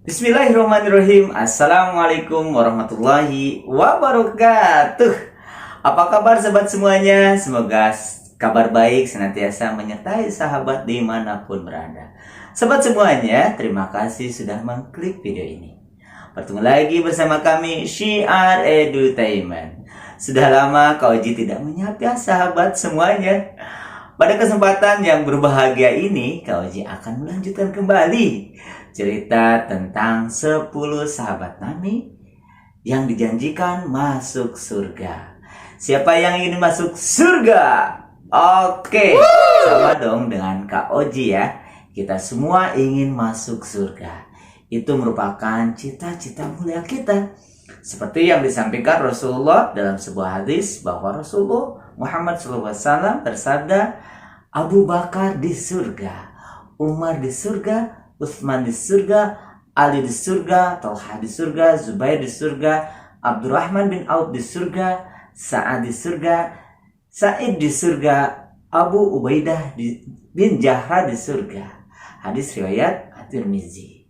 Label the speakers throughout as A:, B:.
A: Bismillahirrahmanirrahim. Assalamualaikum warahmatullahi wabarakatuh. Apa kabar sahabat semuanya? Semoga kabar baik senantiasa menyertai sahabat dimanapun berada. Sahabat semuanya, terima kasih sudah mengklik video ini. Bertemu lagi bersama kami Syiar Edutainment. Sudah lama Kak Oji tidak menyapa sahabat semuanya. Pada kesempatan yang berbahagia ini, Kak Oji akan melanjutkan kembali cerita tentang 10 sahabat Nabi yang dijanjikan masuk surga. Siapa yang ingin masuk surga? Oke, sama dong dengan Kak Oji ya. Kita semua ingin masuk surga. Itu merupakan cita-cita mulia kita. Seperti yang disampaikan Rasulullah dalam sebuah hadis bahwa Rasulullah Muhammad SAW bersabda, Abu Bakar di surga, Umar di surga, Utsman di surga, Ali di surga, Talha di surga, Zubair di surga, Abdurrahman bin Auf di surga, Sa'ad di surga, Sa'id di surga, Abu Ubaidah bin Jarrah di surga. Hadis riwayat At-Tirmizi.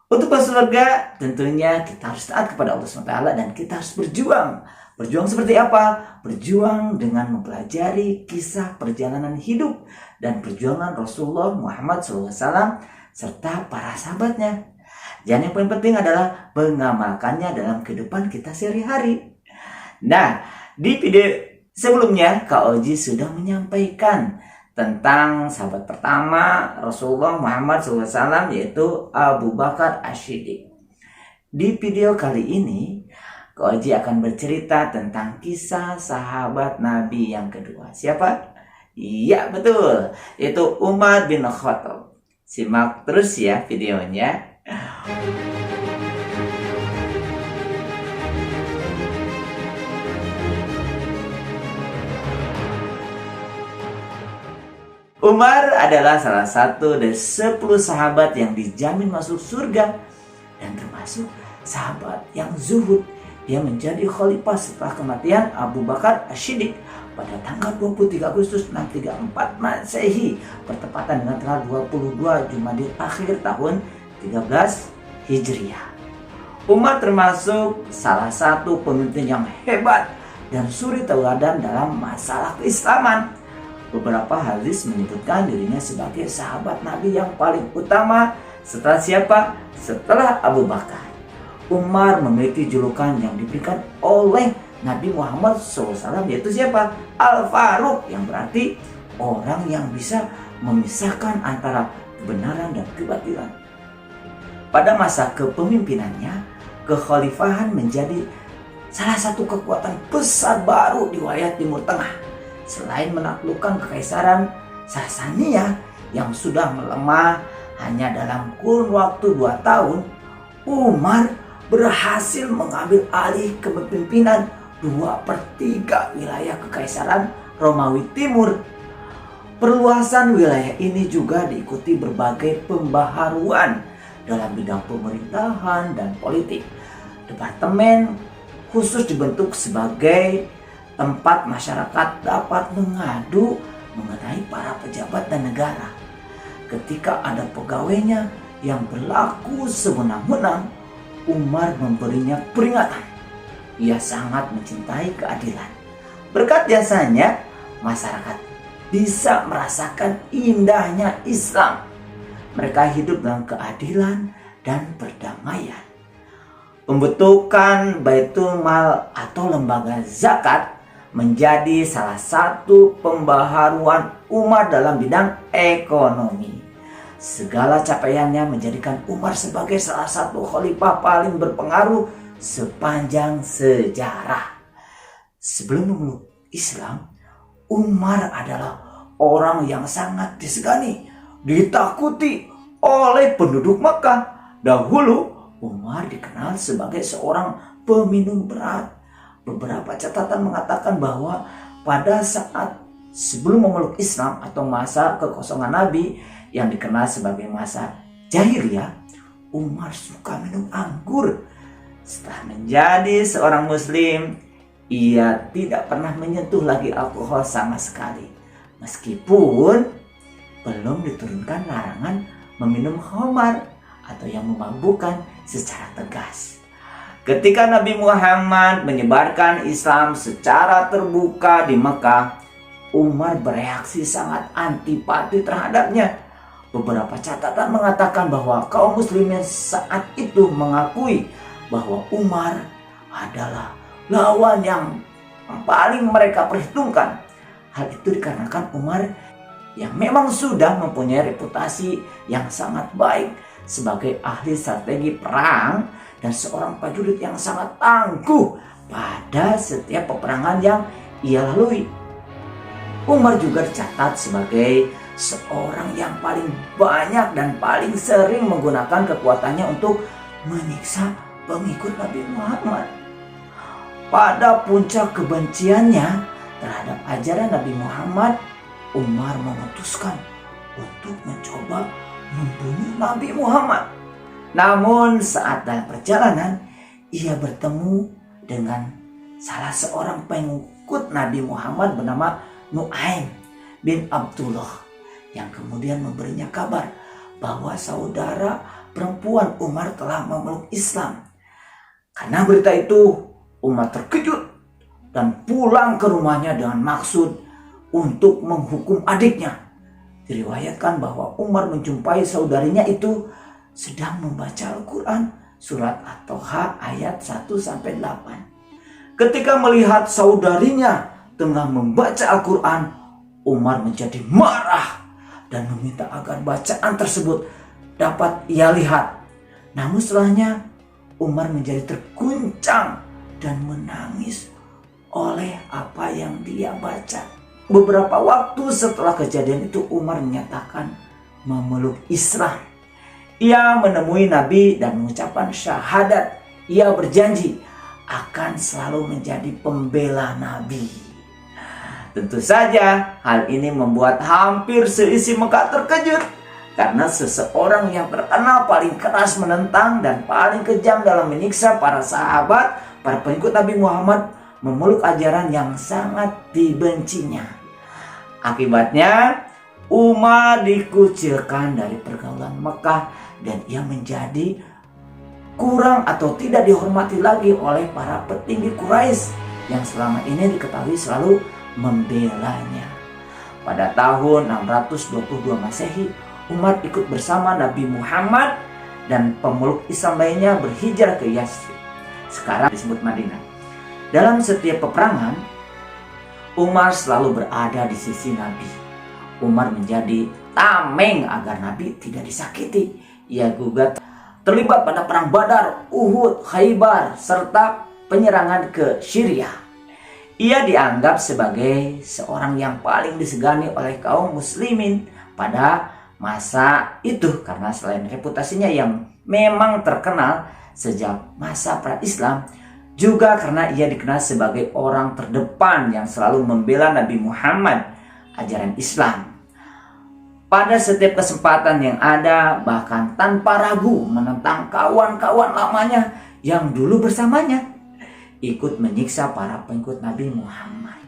A: Untuk masuk surga tentunya kita harus taat kepada Allah SWT dan kita harus berjuang. Berjuang seperti apa? Berjuang dengan mempelajari kisah perjalanan hidup dan perjuangan Rasulullah Muhammad SAW serta para sahabatnya. Dan yang paling penting adalah mengamalkannya dalam kehidupan kita sehari-hari. Nah, di video sebelumnya Kak Oji sudah menyampaikan tentang sahabat pertama Rasulullah Muhammad SAW yaitu Abu Bakar As-Siddiq. Di video kali ini Kak Oji akan bercerita tentang kisah sahabat Nabi yang kedua. Siapa? Iya betul, itu Umar bin Khattab. Simak terus ya videonya. Umar adalah salah satu dari 10 sahabat yang dijamin masuk surga dan termasuk sahabat yang zuhud. Dia menjadi khalifah setelah kematian Abu Bakar As-Siddiq pada tanggal 23 Agustus 634 Masehi bertepatan dengan tanggal 22 Jumadil Akhir tahun 13 Hijriah. Umar termasuk salah satu pemimpin yang hebat dan suri tauladan dalam masalah keislaman. Beberapa hadis menyebutkan dirinya sebagai sahabat Nabi yang paling utama setelah siapa? Setelah Abu Bakar. Umar memiliki julukan yang diberikan oleh Nabi Muhammad SAW yaitu siapa? Al-Faruq, yang berarti orang yang bisa memisahkan antara kebenaran dan kebatilan. Pada masa kepemimpinannya, kekhalifahan menjadi salah satu kekuatan besar baru di wilayah Timur Tengah. Selain menaklukkan kekaisaran Sasaniyah yang sudah melemah hanya dalam kurun waktu 2 tahun, Umar berhasil mengambil alih kepemimpinan 2/3 wilayah kekaisaran Romawi Timur. Perluasan wilayah ini juga diikuti berbagai pembaharuan dalam bidang pemerintahan dan politik. Departemen khusus dibentuk sebagai tempat masyarakat dapat mengadu mengenai para pejabat dan negara. Ketika ada pegawainya yang berlaku sewenang-wenang, Umar memberinya peringatan. Ia sangat mencintai keadilan. Berkat jasanya, masyarakat bisa merasakan indahnya Islam. Mereka hidup dalam keadilan dan perdamaian. Pembentukan Baitul Mal atau lembaga zakat menjadi salah satu pembaharuan Umar dalam bidang ekonomi. Segala capaiannya menjadikan Umar sebagai salah satu khalifah paling berpengaruh sepanjang sejarah. Sebelum memeluk Islam, Umar adalah orang yang sangat disegani, ditakuti oleh penduduk Makkah. Dahulu, Umar dikenal sebagai seorang peminum berat. Beberapa catatan mengatakan bahwa pada saat sebelum memeluk Islam atau masa kekosongan Nabi yang dikenal sebagai masa jahiliyah, Umar suka minum anggur. Setelah menjadi seorang muslim, ia tidak pernah menyentuh lagi alkohol sama sekali. Meskipun belum diturunkan larangan meminum khamar atau yang memabukkan secara tegas. Ketika Nabi Muhammad menyebarkan Islam secara terbuka di Mekah, Umar bereaksi sangat antipati terhadapnya. Beberapa catatan mengatakan bahwa kaum muslimin saat itu mengakui bahwa Umar adalah lawan yang paling mereka perhitungkan. Hal itu dikarenakan Umar yang memang sudah mempunyai reputasi yang sangat baik sebagai ahli strategi perang dan seorang prajurit yang sangat tangguh pada setiap peperangan yang ia lalui. Umar juga dicatat sebagai seorang yang paling banyak dan paling sering menggunakan kekuatannya untuk menyiksa pengikut Nabi Muhammad. Pada puncak kebenciannya terhadap ajaran Nabi Muhammad, Umar memutuskan untuk mencoba membunuh Nabi Muhammad. Namun saat dalam perjalanan, ia bertemu dengan salah seorang pengikut Nabi Muhammad bernama Nu'aim bin Abdullah, yang kemudian memberinya kabar bahwa saudara perempuan Umar telah memeluk Islam. Karena berita itu, Umar terkejut dan pulang ke rumahnya dengan maksud untuk menghukum adiknya. Diriwayatkan bahwa Umar menjumpai saudarinya itu sedang membaca Al-Quran surat At-Toha ayat 1-8. Ketika melihat saudarinya tengah membaca Al-Quran, Umar menjadi marah dan meminta agar bacaan tersebut dapat ia lihat. Namun setelahnya Umar menjadi terguncang dan menangis oleh apa yang dia baca. Beberapa waktu setelah kejadian itu, Umar menyatakan memeluk Islam. Ia menemui Nabi dan mengucapkan syahadat. Ia berjanji akan selalu menjadi pembela Nabi. Tentu saja hal ini membuat hampir seisi Mekah terkejut, karena seseorang yang terkenal paling keras menentang dan paling kejam dalam menyiksa para sahabat, para pengikut Nabi Muhammad, memeluk ajaran yang sangat dibencinya. Akibatnya Umar dikucilkan dari pergaulan Mekah dan ia menjadi kurang atau tidak dihormati lagi oleh para petinggi Quraisy yang selama ini diketahui selalu membelanya. Pada tahun 622 Masehi, Umar ikut bersama Nabi Muhammad dan pemeluk Islam lainnya berhijrah ke Yasrib, sekarang disebut Madinah. Dalam setiap peperangan, Umar selalu berada di sisi Nabi. Umar menjadi tameng agar Nabi tidak disakiti. Ia juga terlibat pada perang Badar, Uhud, Khaybar, serta penyerangan ke Syria. Ia dianggap sebagai seorang yang paling disegani oleh kaum muslimin pada masa itu, karena selain reputasinya yang memang terkenal sejak masa pra-Islam, juga karena ia dikenal sebagai orang terdepan yang selalu membela Nabi Muhammad, ajaran Islam. Pada setiap kesempatan yang ada, bahkan tanpa ragu menentang kawan-kawan lamanya yang dulu bersamanya, ikut menyiksa para pengikut Nabi Muhammad.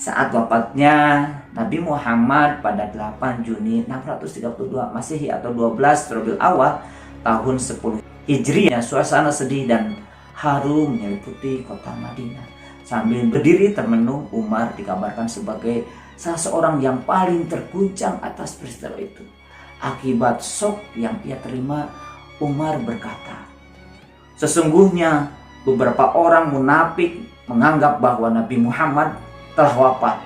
A: Saat wafatnya Nabi Muhammad pada 8 Juni 632 Masehi atau 12 Rabiul Awal tahun 10 Hijriah, suasana sedih dan haru menyelimuti kota Madinah. Sambil berdiri termenung, Umar dikabarkan sebagai salah seorang yang paling terguncang atas peristiwa itu. Akibat shock yang ia terima, Umar berkata, "Sesungguhnya beberapa orang munafik menganggap bahwa Nabi Muhammad telah wafat.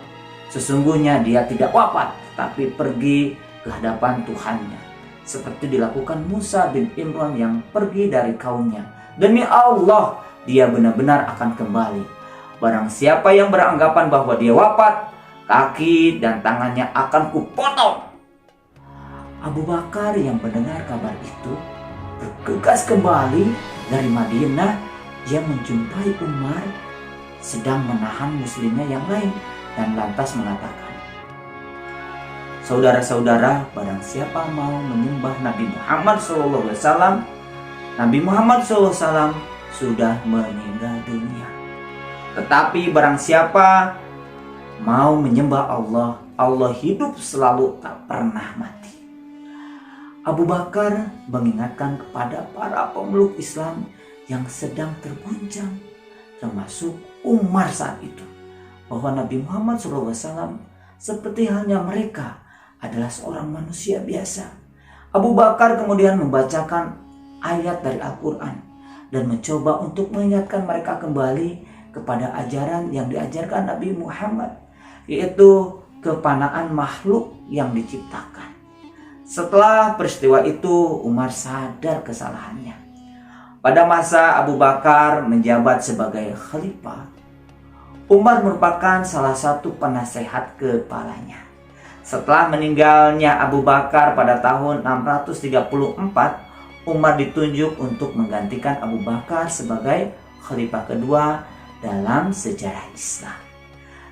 A: Sesungguhnya dia tidak wafat, tapi pergi ke hadapan Tuhannya, seperti dilakukan Musa bin Imran yang pergi dari kaumnya. Demi Allah, dia benar-benar akan kembali. Barang siapa yang beranggapan bahwa dia wafat, kaki dan tangannya akan kupotong." Abu Bakar yang mendengar kabar itu bergegas kembali dari Madinah. Dia menjumpai Umar sedang menahan muslimnya yang lain dan lantas mengatakan, "Saudara-saudara, barang siapa mau menyembah Nabi Muhammad SAW, Nabi Muhammad SAW sudah meninggal dunia. Tetapi barang siapa mau menyembah Allah, Allah hidup selalu, tak pernah mati." Abu Bakar mengingatkan kepada para pemeluk Islam yang sedang terguncang, termasuk Umar saat itu, bahwa Nabi Muhammad SAW seperti halnya mereka adalah seorang manusia biasa. Abu Bakar kemudian membacakan ayat dari Al-Quran dan mencoba untuk mengingatkan mereka kembali kepada ajaran yang diajarkan Nabi Muhammad, yaitu kepanaan makhluk yang diciptakan. Setelah peristiwa itu, Umar sadar kesalahannya. Pada masa Abu Bakar menjabat sebagai khalifah, Umar merupakan salah satu penasehat kepalanya. Setelah meninggalnya Abu Bakar pada tahun 634, Umar ditunjuk untuk menggantikan Abu Bakar sebagai khalifah kedua dalam sejarah Islam.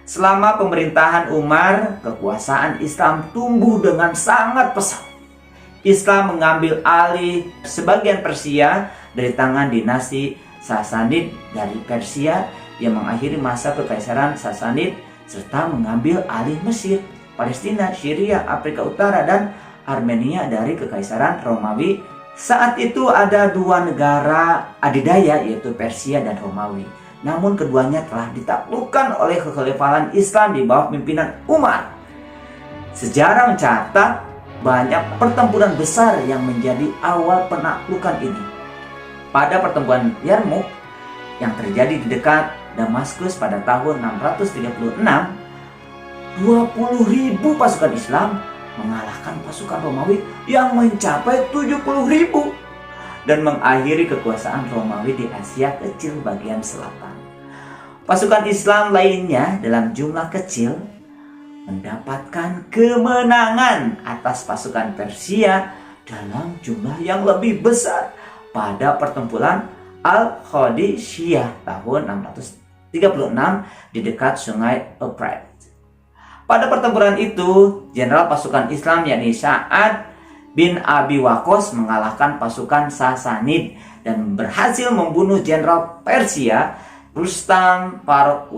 A: Selama pemerintahan Umar, kekuasaan Islam tumbuh dengan sangat pesat. Islam mengambil alih sebagian Persia dari tangan dinasti Sasanid dari Persia yang mengakhiri masa kekaisaran Sasanid, serta mengambil alih Mesir, Palestina, Syria, Afrika Utara, dan Armenia dari kekaisaran Romawi. Saat itu ada dua negara adidaya, yaitu Persia dan Romawi. Namun keduanya telah ditaklukkan oleh kekhalifahan Islam di bawah pimpinan Umar. Sejarah mencatat banyak pertempuran besar yang menjadi awal penaklukan ini. Pada pertempuran Yarmouk yang terjadi di dekat Damaskus pada tahun 636, 20.000 pasukan Islam mengalahkan pasukan Romawi yang mencapai 70.000 dan mengakhiri kekuasaan Romawi di Asia Kecil bagian selatan. Pasukan Islam lainnya dalam jumlah kecil mendapatkan kemenangan atas pasukan Persia dalam jumlah yang lebih besar pada pertempuran Al-Qadisiyah tahun 636 di dekat sungai Euphrates. Pada pertempuran itu, jenderal pasukan Islam yakni Sa'ad bin Abi Waqqas mengalahkan pasukan Sasanid dan berhasil membunuh jenderal Persia Rustam Farrukh.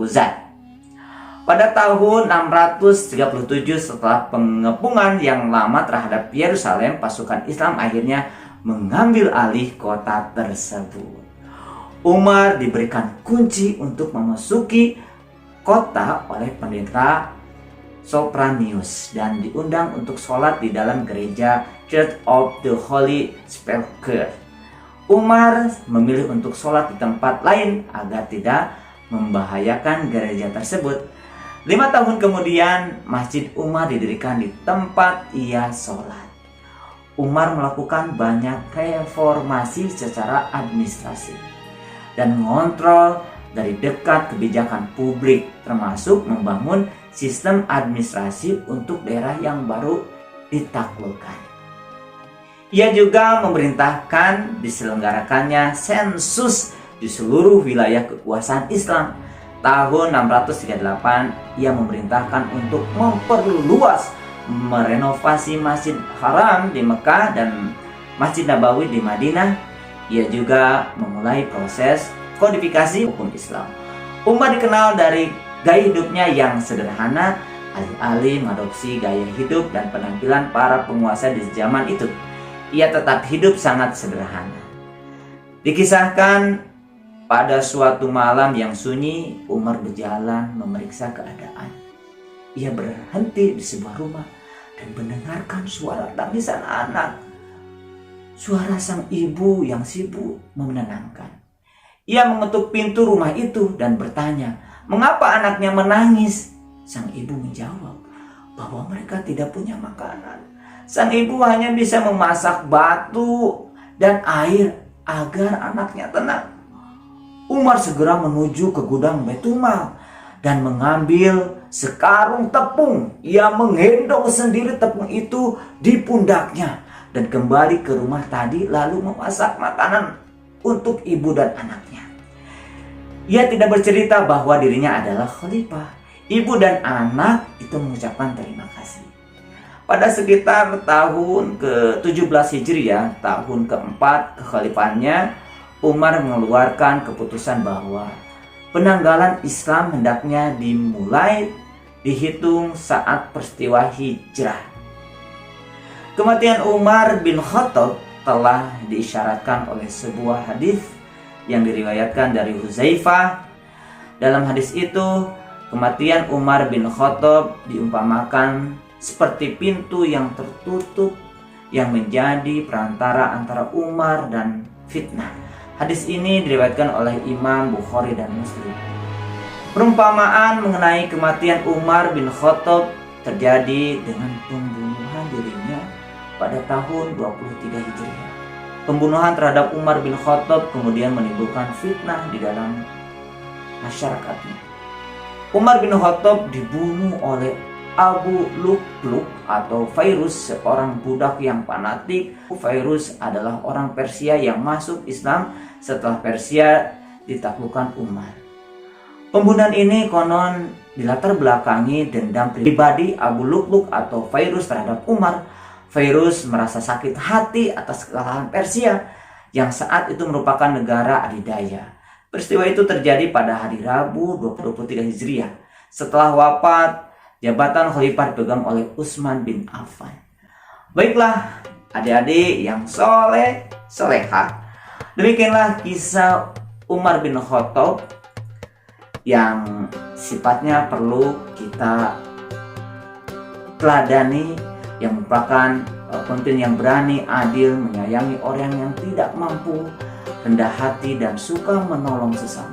A: Pada tahun 637 setelah pengepungan yang lama terhadap Yerusalem, pasukan Islam akhirnya mengambil alih kota tersebut. Umar diberikan kunci untuk memasuki kota oleh pendeta Sopranius dan diundang untuk sholat di dalam gereja Church of the Holy Sepulchre. Umar memilih untuk sholat di tempat lain agar tidak membahayakan gereja tersebut. 5 tahun kemudian, Masjid Umar didirikan di tempat ia sholat. Umar melakukan banyak reformasi secara administrasi dan mengontrol dari dekat kebijakan publik, termasuk membangun sistem administrasi untuk daerah yang baru ditaklukkan. Ia juga memerintahkan diselenggarakannya sensus di seluruh wilayah kekuasaan Islam. Tahun 638, ia memerintahkan untuk memperluas, merenovasi Masjid Haram di Mekah dan Masjid Nabawi di Madinah. Ia juga memulai proses kodifikasi hukum Islam. Umar dikenal dari gaya hidupnya yang sederhana, alih-alih mengadopsi gaya hidup dan penampilan para penguasa di zaman itu. Ia tetap hidup sangat sederhana. Dikisahkan pada suatu malam yang sunyi, Umar berjalan memeriksa keadaan. Ia berhenti di sebuah rumah dan mendengarkan suara tangisan anak. Suara sang ibu yang sibuk menenangkan. Ia mengetuk pintu rumah itu dan bertanya, mengapa anaknya menangis? Sang ibu menjawab bahwa mereka tidak punya makanan. Sang ibu hanya bisa memasak batu dan air agar anaknya tenang. Umar segera menuju ke gudang Baitulmal dan mengambil sekarung tepung. Ia menggendong sendiri tepung itu di pundaknya dan kembali ke rumah tadi lalu memasak makanan untuk ibu dan anaknya. Ia tidak bercerita bahwa dirinya adalah khalifah. Ibu dan anak itu mengucapkan terima kasih. Pada sekitar tahun ke-17 Hijriah, tahun keempat kekhalifahannya, Umar mengeluarkan keputusan bahwa penanggalan Islam hendaknya dimulai dihitung saat peristiwa hijrah. Kematian Umar bin Khattab telah diisyaratkan oleh sebuah hadis yang diriwayatkan dari Huzaifah. Dalam hadis itu, kematian Umar bin Khattab diumpamakan seperti pintu yang tertutup yang menjadi perantara antara Umar dan fitnah. Hadis ini diriwayatkan oleh Imam Bukhari dan Muslim. Perumpamaan mengenai kematian Umar bin Khattab terjadi dengan pembunuhan dirinya pada tahun 23 Hijriah. Pembunuhan terhadap Umar bin Khattab kemudian menimbulkan fitnah di dalam masyarakatnya. Umar bin Khattab dibunuh oleh Abu Lu'lu' atau Fairuz, seorang budak yang fanatik. Fairuz adalah orang Persia yang masuk Islam setelah Persia ditaklukkan Umar. Pembunuhan ini konon dilatar belakangi dendam pribadi Abu Lu'lu' atau Fairuz terhadap Umar. Fairuz merasa sakit hati atas kekalahan Persia yang saat itu merupakan negara adidaya. Peristiwa itu terjadi pada hari Rabu 23 Hijriah. Setelah wafat, jabatan khalifah dipegang oleh Utsman bin Affan. Baiklah adik-adik yang soleh, solehah, demikianlah kisah Umar bin Khattab yang sifatnya perlu kita teladani, yang merupakan pemimpin yang berani, adil, menyayangi orang yang tidak mampu, rendah hati, dan suka menolong sesama.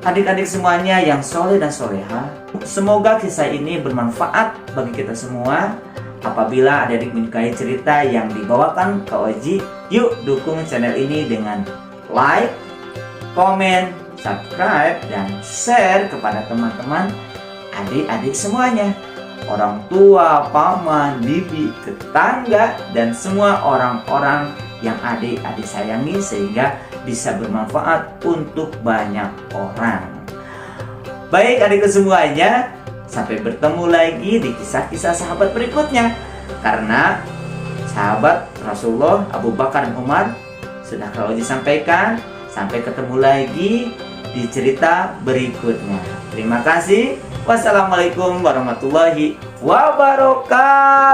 A: Adik-adik semuanya yang soleh dan soleha, semoga kisah ini bermanfaat bagi kita semua. Apabila adik-adik menyukai cerita yang dibawakan Kak Oji, yuk dukung channel ini dengan like, komen, subscribe, dan share kepada teman-teman adik-adik semuanya. Orang tua, paman, bibi, tetangga, dan semua orang-orang yang adik-adik sayangi sehingga bisa bermanfaat untuk banyak orang. Baik adik semuanya, sampai bertemu lagi di kisah-kisah sahabat berikutnya. Karena sahabat Rasulullah Abu Bakar dan Umar sudah kalau disampaikan. Sampai ketemu lagi di cerita berikutnya. Terima kasih. Wassalamualaikum warahmatullahi wabarakatuh.